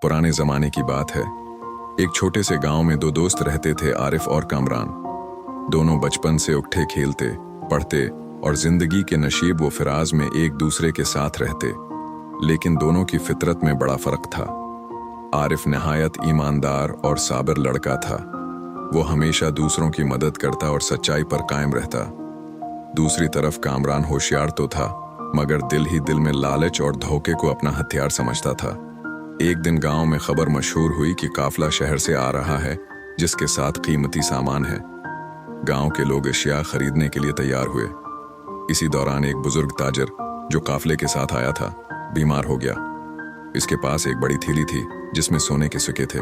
पुराने जमाने की बात है। एक छोटे से गांव में दो दोस्त रहते थे, आरिफ और कामरान। दोनों बचपन से उठे खेलते, पढ़ते और जिंदगी के नशीब व फिराज में एक दूसरे के साथ रहते। लेकिन दोनों की फितरत में बड़ा फर्क था। आरिफ नहायत ईमानदार और साबिर लड़का था। वो हमेशा दूसरों की मदद करता और सच्चाई पर कायम रहता। दूसरी तरफ कामरान होशियार तो था, मगर दिल ही दिल में लालच और धोखे को अपना हथियार समझता था। एक दिन गांव में खबर मशहूर हुई कि काफिला शहर से आ रहा है, जिसके साथ कीमती सामान है। गांव के लोग अशिया खरीदने के लिए तैयार हुए। इसी दौरान एक बुजुर्ग ताजर जो काफिले के साथ आया था, बीमार हो गया। इसके पास एक बड़ी थैली थी जिसमें सोने के सिक्के थे।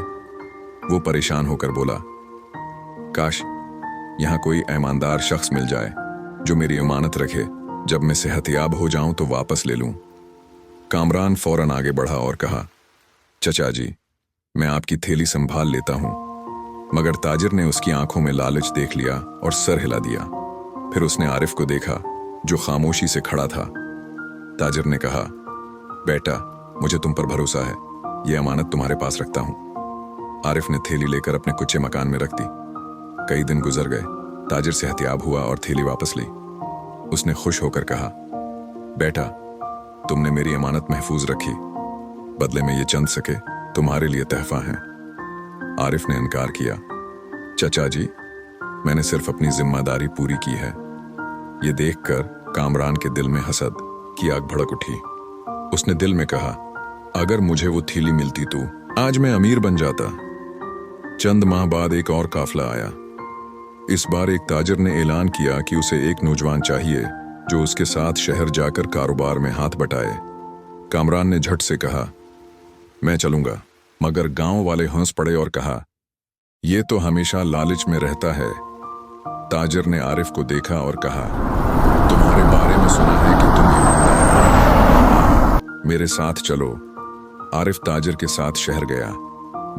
वो परेशान होकर बोला, काश यहाँ कोई ईमानदार शख्स मिल जाए जो मेरी अमानत रखे। जब मैं सेहतयाब हो जाऊं तो वापस ले लूं। कामरान फौरन आगे बढ़ा और कहा, चचा जी, मैं आपकी थैली संभाल लेता हूं। मगर ताजिर ने उसकी आंखों में लालच देख लिया और सर हिला दिया। फिर उसने आरिफ को देखा जो खामोशी से खड़ा था। ताजिर ने कहा, बेटा, मुझे तुम पर भरोसा है, ये अमानत तुम्हारे पास रखता हूं। आरिफ ने थैली लेकर अपने कुच्चे मकान में रख दी। कई दिन गुजर गए। ताजिर सेहतयाब हुआ और थैली वापस ली। उसने खुश होकर कहा, बेटा, तुमने मेरी अमानत महफूज रखी, बदले में ये चंद सिक्के तुम्हारे लिए तहफा हैं। आरिफ ने इनकार किया, चचा जी, मैंने सिर्फ अपनी जिम्मेदारी पूरी की है। ये देखकर कामरान के दिल में हसद की आग भड़क उठी। उसने दिल में कहा, अगर मुझे वो थैली मिलती तो आज मैं अमीर बन जाता। चंद माह बाद एक और काफिला आया। इस बार एक ताजिर ने ऐलान किया कि उसे एक नौजवान चाहिए जो उसके साथ शहर जाकर कारोबार में हाथ बटाए। कामरान ने झट से कहा, मैं चलूंगा। मगर गांव वाले हंस पड़े और कहा, ये तो हमेशा लालच में रहता है। ताजिर ने आरिफ को देखा और कहा, तुम्हारे बारे में सुना है कि तुम ईमानदार, मेरे साथ चलो। आरिफ ताजिर के साथ शहर गया।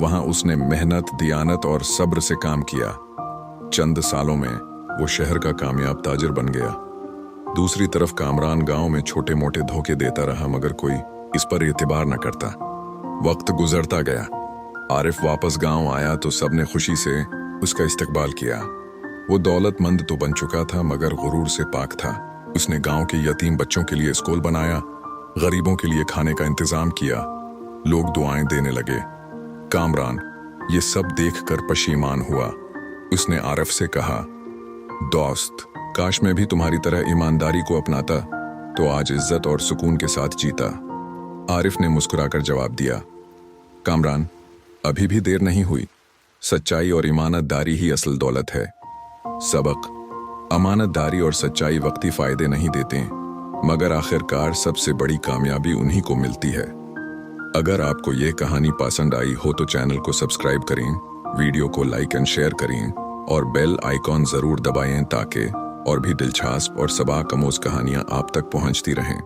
वहां उसने मेहनत, दियानत और सब्र से काम किया। चंद सालों में वो शहर का कामयाब ताजिर बन गया। दूसरी तरफ कामरान गांव में छोटे मोटे धोखे देता रहा, मगर कोई इस पर एतबार न करता। वक्त गुजरता गया। आरिफ वापस गांव आया तो सबने खुशी से उसका इस्तकबाल किया। वो दौलतमंद तो बन चुका था, मगर गुरूर से पाक था। उसने गांव के यतीम बच्चों के लिए स्कूल बनाया, गरीबों के लिए खाने का इंतजाम किया। लोग दुआएं देने लगे। कामरान ये सब देखकर पशीमान हुआ। उसने आरिफ से कहा, दोस्त, काश मैं भी तुम्हारी तरह ईमानदारी को अपनाता तो आज इज्जत और सुकून के साथ जीता। आरिफ ने मुस्कुराकर जवाब दिया, कामरान, अभी भी देर नहीं हुई। सच्चाई और ईमानतदारी ही असल दौलत है। सबक, अमानतदारी और सच्चाई वक्ती फायदे नहीं देते, मगर आखिरकार सबसे बड़ी कामयाबी उन्हीं को मिलती है। अगर आपको ये कहानी पसंद आई हो तो चैनल को सब्सक्राइब करें, वीडियो को लाइक एंड शेयर करें और बेल आइकॉन जरूर दबाएं ताकि और भी दिलचस्प और सबक आमोज़ कहानियां आप तक पहुंचती रहें।